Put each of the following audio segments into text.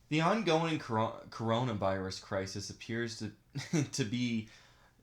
The ongoing coronavirus crisis appears to to be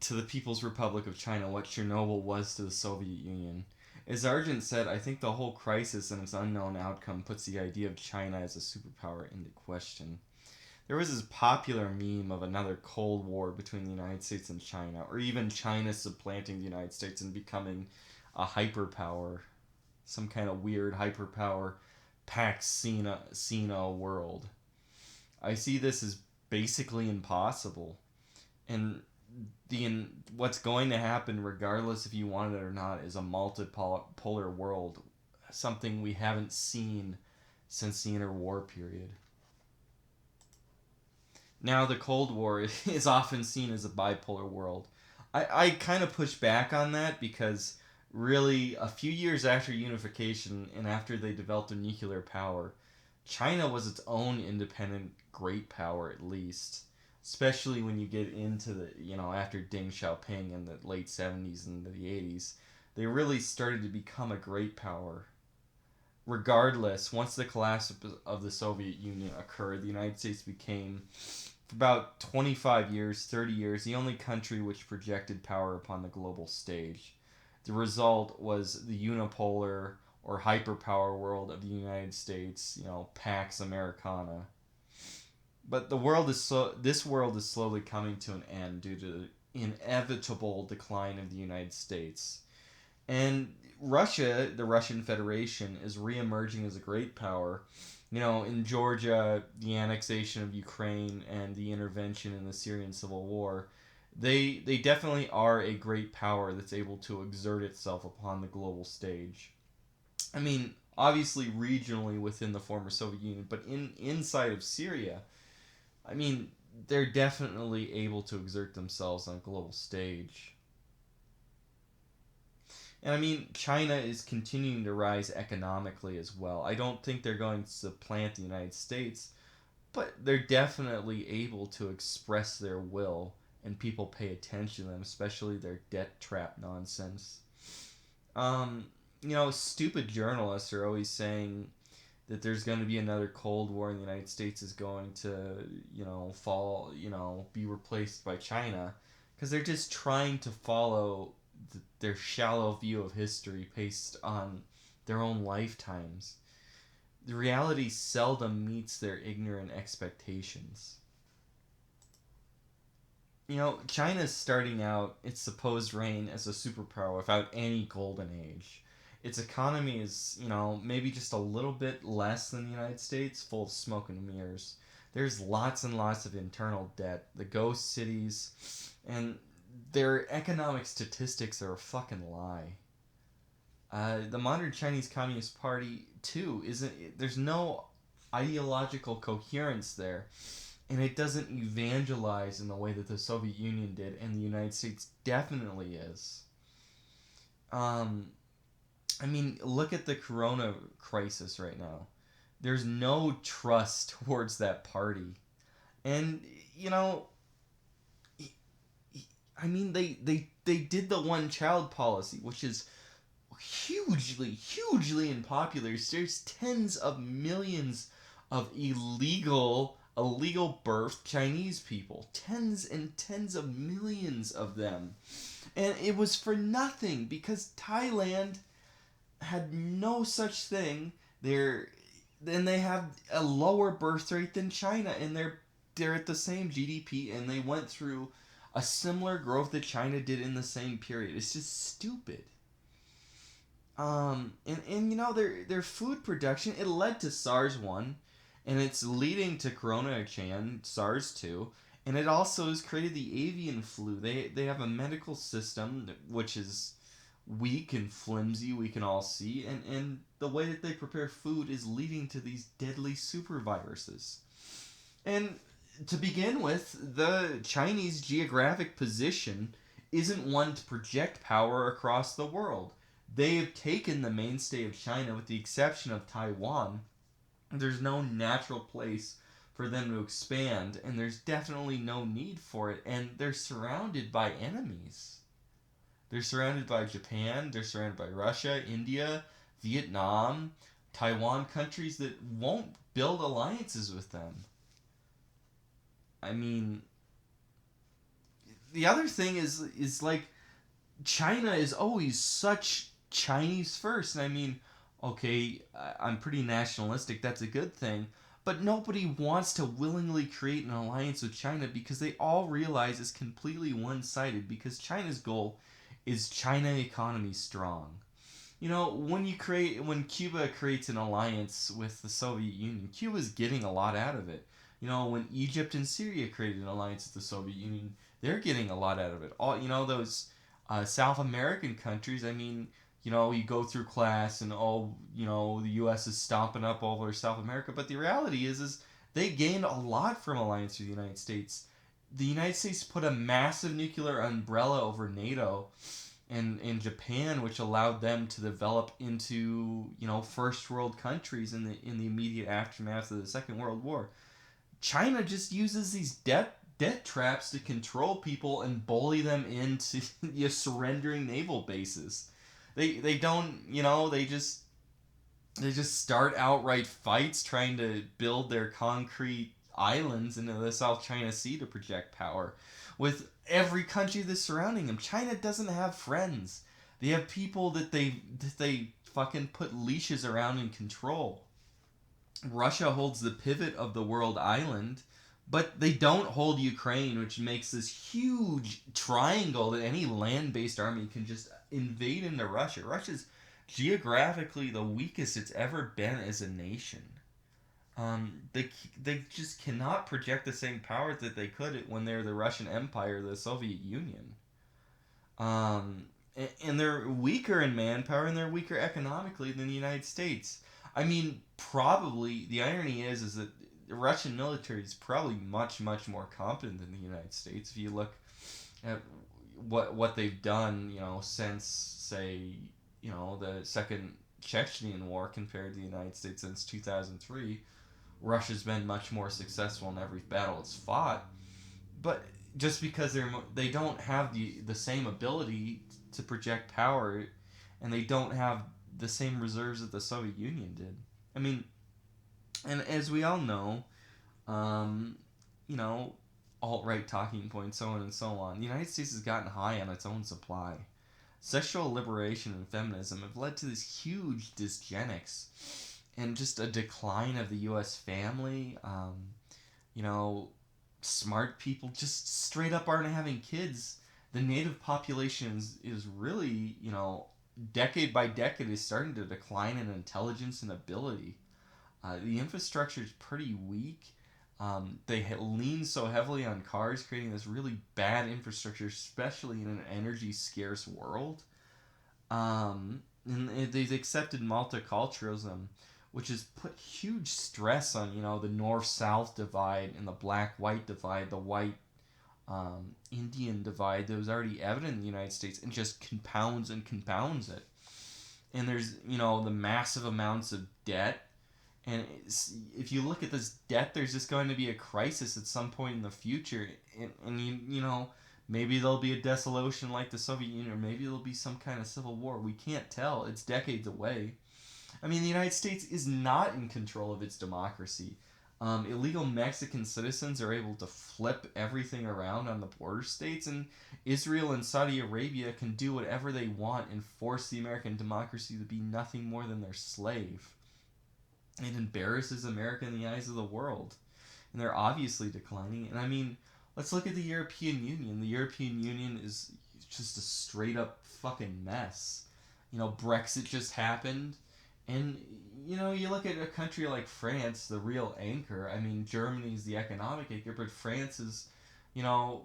to the People's Republic of China what Chernobyl was to the Soviet Union. As Argent said, I think the whole crisis and its unknown outcome puts the idea of China as a superpower into question. There was this popular meme of another Cold War between the United States and China, or even China supplanting the United States and becoming a hyperpower, some kind of weird hyperpower Pax Sino world. I see this as basically impossible, and the what's going to happen, regardless if you want it or not, is a multipolar world, something we haven't seen since the interwar period. Now, the Cold War is often seen as a bipolar world. I kind of push back on that because, really, a few years after unification and after they developed their nuclear power, China was its own independent great power, at least. Especially when you get into after Deng Xiaoping in the late 70s and the 80s, they really started to become a great power. Regardless, once the collapse of the Soviet Union occurred, the United States became, for about 25 years, 30 years, the only country which projected power upon the global stage. The result was the unipolar or hyperpower world of the United States, Pax Americana. But this world is slowly coming to an end due to the inevitable decline of the United States. And Russia, the Russian Federation, is reemerging as a great power. In Georgia, the annexation of Ukraine and the intervention in the Syrian civil war, they definitely are a great power that's able to exert itself upon the global stage. I mean, obviously regionally within the former Soviet Union, but inside of Syria, I mean, they're definitely able to exert themselves on a global stage. And I mean, China is continuing to rise economically as well. I don't think they're going to supplant the United States, but they're definitely able to express their will, and people pay attention to them, especially their debt trap nonsense. Um, Stupid journalists are always saying that there's going to be another Cold War and the United States is going to, fall, be replaced by China, because they're just trying to follow their shallow view of history based on their own lifetimes. The reality seldom meets their ignorant expectations. China's starting out its supposed reign as a superpower without any golden age. Its economy is, maybe just a little bit less than the United States, full of smoke and mirrors. There's lots and lots of internal debt, the ghost cities, and their economic statistics are a fucking lie. The modern Chinese Communist Party, too, isn't. There's no ideological coherence there, and it doesn't evangelize in the way that the Soviet Union did, and the United States definitely is. Um, I mean, look at the corona crisis right now. There's no trust towards that party. And, I mean, they did the one child policy, which is hugely unpopular. There's tens of millions of illegal birthed Chinese people. Tens and tens of millions of them. And it was for nothing because Thailand had no such thing. They have a lower birth rate than China, and they're at the same GDP, and they went through a similar growth that China did in the same period. It's just stupid. And their food production, it led to SARS 1, and it's leading to Corona Chan, SARS 2, and it also has created the avian flu. They have a medical system which is weak and flimsy, we can all see, and the way that they prepare food is leading to these deadly super viruses. And to begin with, the Chinese geographic position isn't one to project power across the world. They have taken the mainstay of China, with the exception of Taiwan. There's no natural place for them to expand, and there's definitely no need for it, and they're surrounded by enemies. They're surrounded by Japan, they're surrounded by Russia, India, Vietnam, Taiwan, countries that won't build alliances with them. I mean, the other thing is like China is always such Chinese first. And I mean, okay, I'm pretty nationalistic. That's a good thing. But nobody wants to willingly create an alliance with China because they all realize it's completely one sided because China's goal is China economy strong. When Cuba creates an alliance with the Soviet Union, Cuba's getting a lot out of it. When Egypt and Syria created an alliance with the Soviet Union, they're getting a lot out of it. Those South American countries. I mean, you go through class and the U.S. is stomping up all over South America, but the reality is they gained a lot from alliance with the United States. The United States put a massive nuclear umbrella over NATO and in Japan, which allowed them to develop into first world countries in the immediate aftermath of the Second World War. China just uses these debt traps to control people and bully them into surrendering naval bases. They don't they just start outright fights trying to build their concrete islands into the South China Sea to project power with every country that's surrounding them. China doesn't have friends. They have people that they fucking put leashes around and control. Russia holds the pivot of the world island, but they don't hold Ukraine, which makes this huge triangle that any land-based army can just invade into Russia. Russia's geographically the weakest it's ever been as a nation. They just cannot project the same power that they could when they're the Russian Empire, the Soviet Union. And they're weaker in manpower and they're weaker economically than the United States. I mean, probably the irony is that the Russian military is probably much more competent than the United States. If you look at what they've done, since say, the Second Chechen War compared to the United States since 2003, Russia's been much more successful in every battle it's fought. But just because they don't have the same ability to project power, and they don't have the same reserves that the Soviet Union did. I mean, and as we all know, um, you know, alt-right talking points, so on and so on. The United States has gotten high on its own supply. Sexual liberation and feminism have led to this huge dysgenics and just a decline of the U.S. family. You know, smart people just straight up aren't having kids. The native population is really, decade by decade is starting to decline in intelligence and ability. The infrastructure is pretty weak. They lean so heavily on cars, creating this really bad infrastructure, especially in an energy scarce world. And they've accepted multiculturalism, which has put huge stress on the North South divide and the black white divide, the white Indian divide that was already evident in the United States, and just compounds and compounds it. And there's the massive amounts of debt. And if you look at this debt, there's just going to be a crisis at some point in the future. And maybe there'll be a dissolution like the Soviet Union, or maybe there'll be some kind of civil war. We can't tell. It's decades away. I mean, the United States is not in control of its democracy. Illegal Mexican citizens are able to flip everything around on the border states, and Israel and Saudi Arabia can do whatever they want and force the American democracy to be nothing more than their slave. It embarrasses America in the eyes of the world. And they're obviously declining. And I mean, let's look at the European Union. The European Union is just a straight up fucking mess. Brexit just happened. And, you look at a country like France, the real anchor. I mean, Germany's the economic anchor, but France is,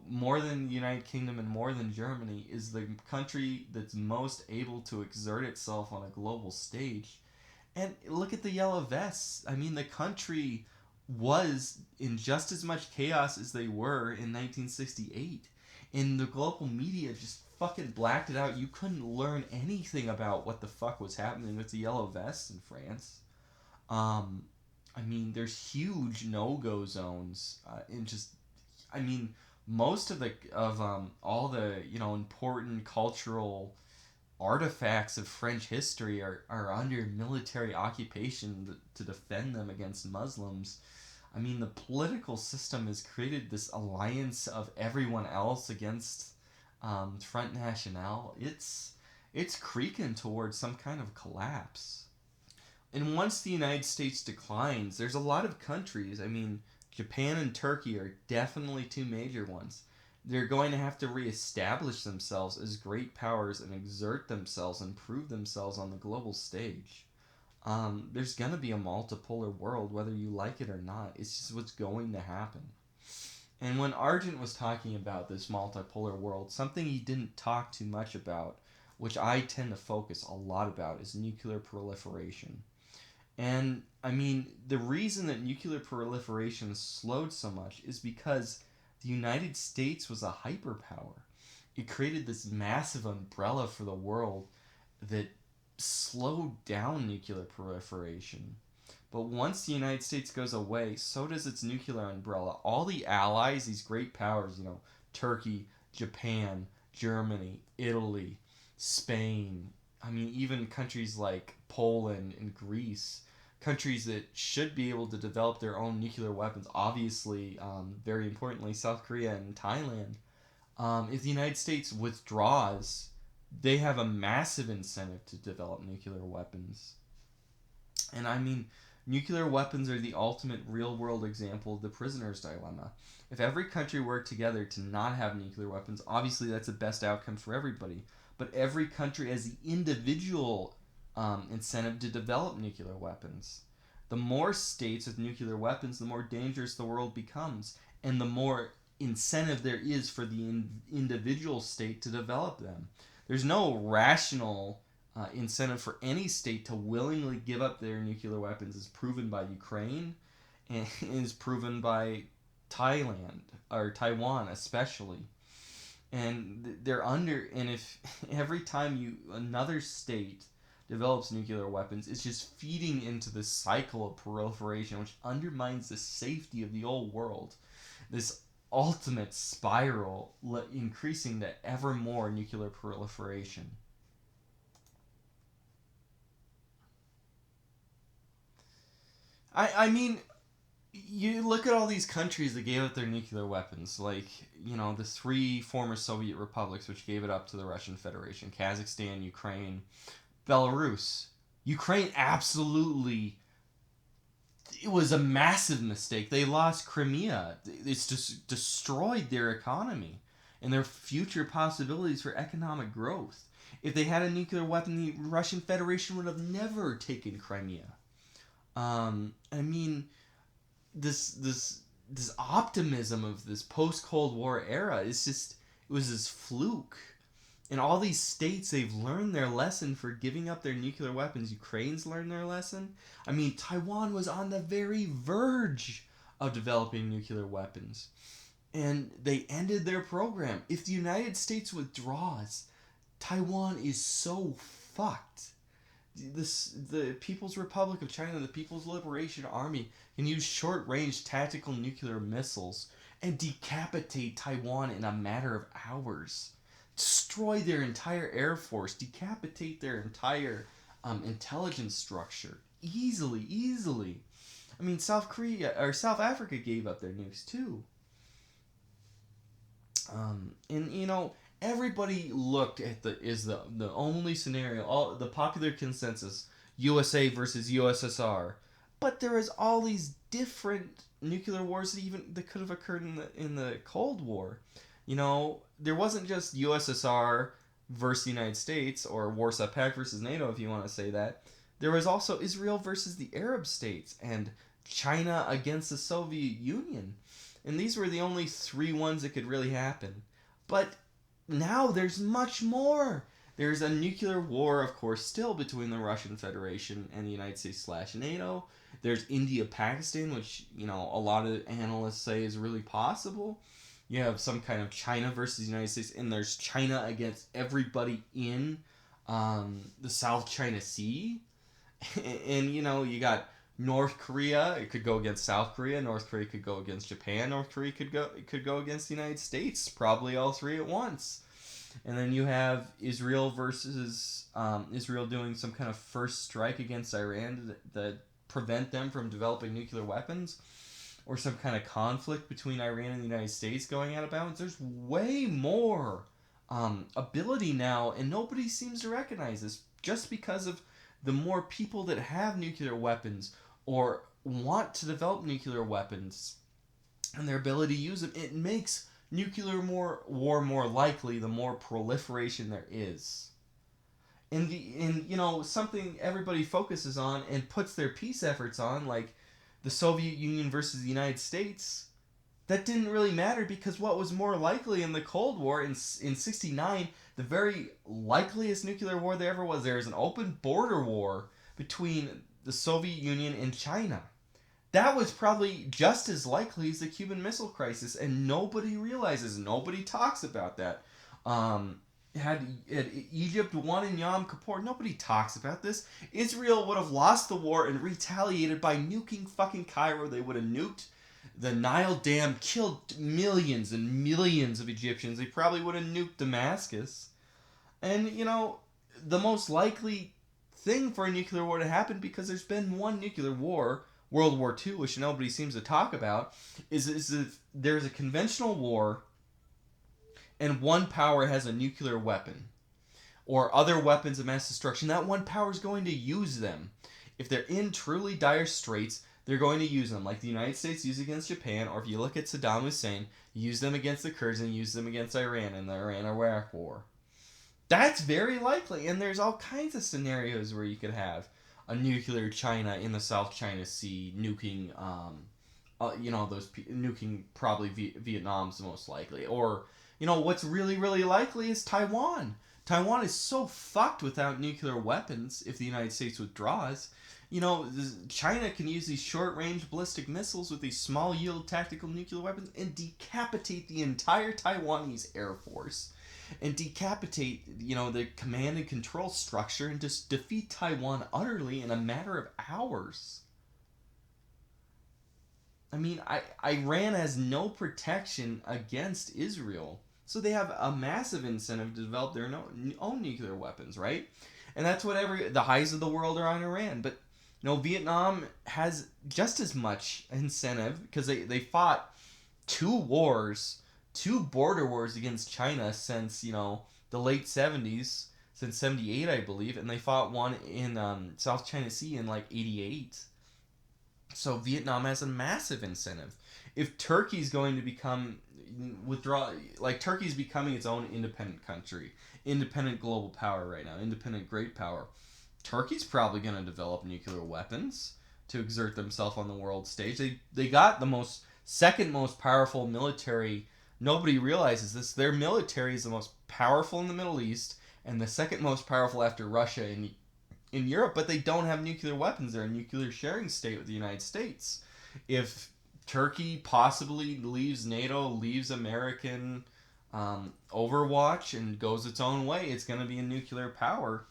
more than the United Kingdom and more than Germany, is the country that's most able to exert itself on a global stage. And look at the Yellow Vests. I mean, the country was in just as much chaos as they were in 1968. And the global media just fucking blacked it out. You couldn't learn anything about what the fuck was happening with the Yellow Vests in France. I mean, there's huge no-go zones. Most of all the important cultural artifacts of French history are under military occupation to defend them against Muslims. I mean, the political system has created this alliance of everyone else against Front National. It's creaking towards some kind of collapse. And once the United States declines, there's a lot of countries. I mean, Japan and Turkey are definitely two major ones. They're going to have to reestablish themselves as great powers and exert themselves and prove themselves on the global stage. There's going to be a multipolar world, whether you like it or not. It's just what's going to happen. And when Argent was talking about this multipolar world, something he didn't talk too much about, which I tend to focus a lot about, is nuclear proliferation. And I mean, the reason that nuclear proliferation slowed so much is because the United States was a hyperpower. It created this massive umbrella for the world that slowed down nuclear proliferation. But once the United States goes away, so does its nuclear umbrella. All the allies, these great powers, Turkey, Japan, Germany, Italy, Spain, I mean, even countries like Poland and Greece, countries that should be able to develop their own nuclear weapons, obviously, very importantly, South Korea and Thailand. If the United States withdraws, they have a massive incentive to develop nuclear weapons. And I mean, nuclear weapons are the ultimate real world example of the prisoner's dilemma. If every country worked together to not have nuclear weapons, obviously that's the best outcome for everybody. But every country has the individual incentive to develop nuclear weapons. The more states with nuclear weapons, the more dangerous the world becomes, and the more incentive there is for the individual state to develop them. There's no rational incentive for any state to willingly give up their nuclear weapons, as proven by Ukraine and is proven by Thailand or Taiwan especially. And if every time another state develops nuclear weapons, it's just feeding into this cycle of proliferation, which undermines the safety of the whole world. This ultimate spiral increasing to ever more nuclear proliferation. I mean, you look at all these countries that gave up their nuclear weapons, like, the three former Soviet republics which gave it up to the Russian Federation: Kazakhstan, Ukraine, Belarus. Ukraine absolutely, it was a massive mistake. They lost Crimea. It's just destroyed their economy and their future possibilities for economic growth. If they had a nuclear weapon, the Russian Federation would have never taken Crimea. I mean, this optimism of this post Cold War era it was this fluke. In all these states, they've learned their lesson for giving up their nuclear weapons. Ukraine's learned their lesson. I mean, Taiwan was on the very verge of developing nuclear weapons, and they ended their program. If the United States withdraws, Taiwan is so fucked. The People's Republic of China, the People's Liberation Army, can use short-range tactical nuclear missiles and decapitate Taiwan in a matter of hours. Destroy their entire air force, decapitate their entire intelligence structure easily. I mean, South Africa gave up their nukes too. And everybody looked at the only scenario, all the popular consensus, USA versus USSR, but there is all these different nuclear wars that could have occurred in the Cold War. There wasn't just USSR versus the United States, or Warsaw Pact versus NATO, if you want to say that. There was also Israel versus the Arab states, and China against the Soviet Union. And these were the only three ones that could really happen. But now there's much more. There's a nuclear war, of course, still between the Russian Federation and the United States / NATO. There's India-Pakistan, which, a lot of analysts say is really possible. You have some kind of China versus the United States, and there's China against everybody in the South China Sea. And, you got North Korea. It could go against South Korea. North Korea could go against Japan. North Korea could go against the United States. Probably all three at once. And then you have Israel versus Israel doing some kind of first strike against Iran that prevent them from developing nuclear weapons. or some kind of conflict between Iran and the United States going out of bounds. There's way more ability now, and nobody seems to recognize this just because of the more people that have nuclear weapons or want to develop nuclear weapons and their ability to use them. It makes nuclear war more likely the more proliferation there is. And something everybody focuses on and puts their peace efforts on, like the Soviet Union versus the United States, that didn't really matter, because what was more likely in the Cold War in 69, the very likeliest nuclear war there ever was, there was an open border war between the Soviet Union and China. That was probably just as likely as the Cuban Missile Crisis, and nobody realizes, nobody talks about that. Had Egypt won in Yom Kippur, nobody talks about this. Israel would have lost the war and retaliated by nuking fucking Cairo. They would have nuked the Nile Dam, killed millions and millions of Egyptians. They probably would have nuked Damascus. And, the most likely thing for a nuclear war to happen, because there's been one nuclear war, World War II, which nobody seems to talk about, is if there's a conventional war and one power has a nuclear weapon or other weapons of mass destruction, that one power is going to use them. If they're in truly dire straits, they're going to use them, like the United States used against Japan, or if you look at Saddam Hussein, use them against the Kurds and use them against Iran in the Iran-Iraq war. That's very likely, and there's all kinds of scenarios where you could have a nuclear China in the South China Sea nuking, nuking probably Vietnam's the most likely, or what's really, really likely is Taiwan. Taiwan is so fucked without nuclear weapons if the United States withdraws. China can use these short-range ballistic missiles with these small-yield tactical nuclear weapons and decapitate the entire Taiwanese Air Force. And decapitate, the command and control structure, and just defeat Taiwan utterly in a matter of hours. I mean, Iran has no protection against Israel. So they have a massive incentive to develop their own nuclear weapons, right? And that's what the eyes of the world are on Iran. But, Vietnam has just as much incentive, because they fought two border wars against China since, the late 70s, since 78, I believe, and they fought one in South China Sea in, 88. So Vietnam has a massive incentive. If Turkey's going to Turkey's becoming its own independent country, independent global power right now, independent great power, Turkey's probably going to develop nuclear weapons to exert themselves on the world stage. They got the second most powerful military. Nobody realizes this. Their military is the most powerful in the Middle East and the second most powerful after Russia in Europe, but they don't have nuclear weapons. They're a nuclear sharing state with the United States. If Turkey possibly leaves NATO, leaves American Overwatch, and goes its own way, it's going to be a nuclear power.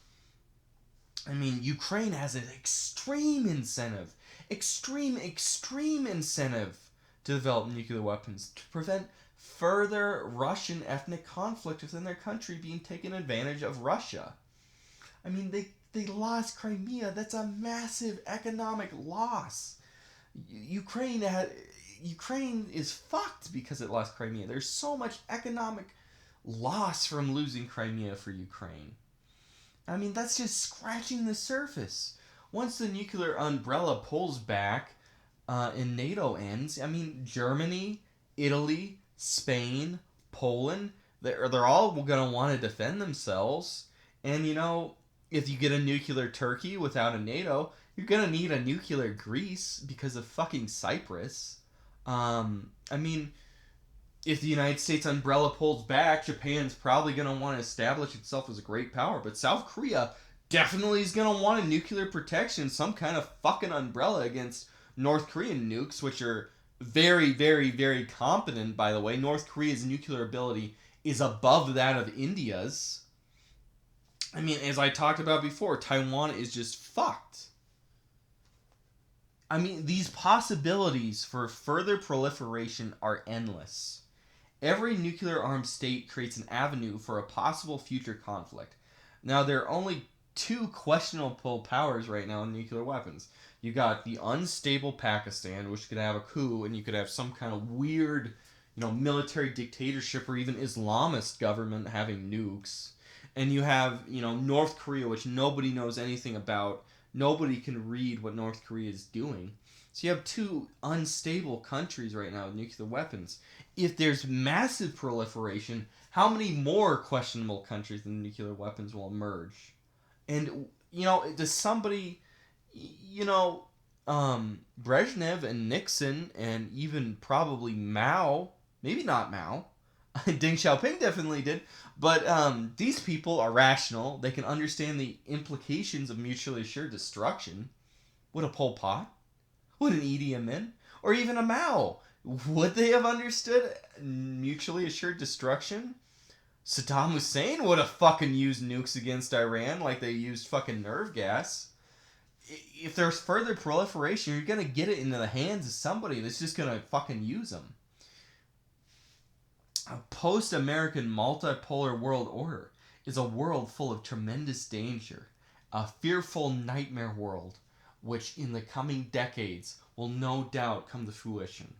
I mean, Ukraine has an extreme incentive to develop nuclear weapons to prevent further Russian ethnic conflict within their country being taken advantage of Russia. I mean, they lost Crimea. That's a massive economic loss. Ukraine is fucked because it lost Crimea. There's so much economic loss from losing Crimea for Ukraine. I mean, that's just scratching the surface. Once the nuclear umbrella pulls back and NATO ends, I mean, Germany, Italy, Spain, Poland, they're all going to want to defend themselves. And, if you get a nuclear Turkey without a NATO, you're going to need a nuclear Greece because of fucking Cyprus. I mean, if the United States umbrella pulls back, Japan's probably going to want to establish itself as a great power. But South Korea definitely is going to want a nuclear protection, some kind of fucking umbrella against North Korean nukes, which are very, very, very competent, by the way. North Korea's nuclear ability is above that of India's. I mean, as I talked about before, Taiwan is just fucked. I mean, these possibilities for further proliferation are endless. Every nuclear-armed state creates an avenue for a possible future conflict. Now, there are only two questionable powers right now in nuclear weapons. You got the unstable Pakistan, which could have a coup, and you could have some kind of weird, military dictatorship or even Islamist government having nukes. And you have, North Korea, which nobody knows anything about. Nobody can read what North Korea is doing. So you have two unstable countries right now with nuclear weapons. If there's massive proliferation, how many more questionable countries with nuclear weapons will emerge? And, does somebody, you know, Brezhnev and Nixon and even probably Mao, maybe not Mao, Deng Xiaoping definitely did, but these people are rational. They can understand the implications of mutually assured destruction. Would a Pol Pot? Would an Idi Amin? Or even a Mao? Would they have understood mutually assured destruction? Saddam Hussein would have fucking used nukes against Iran like they used fucking nerve gas. If there's further proliferation, you're gonna get it into the hands of somebody that's just gonna fucking use them. A post-American multipolar world order is a world full of tremendous danger. A fearful nightmare world, which in the coming decades will no doubt come to fruition.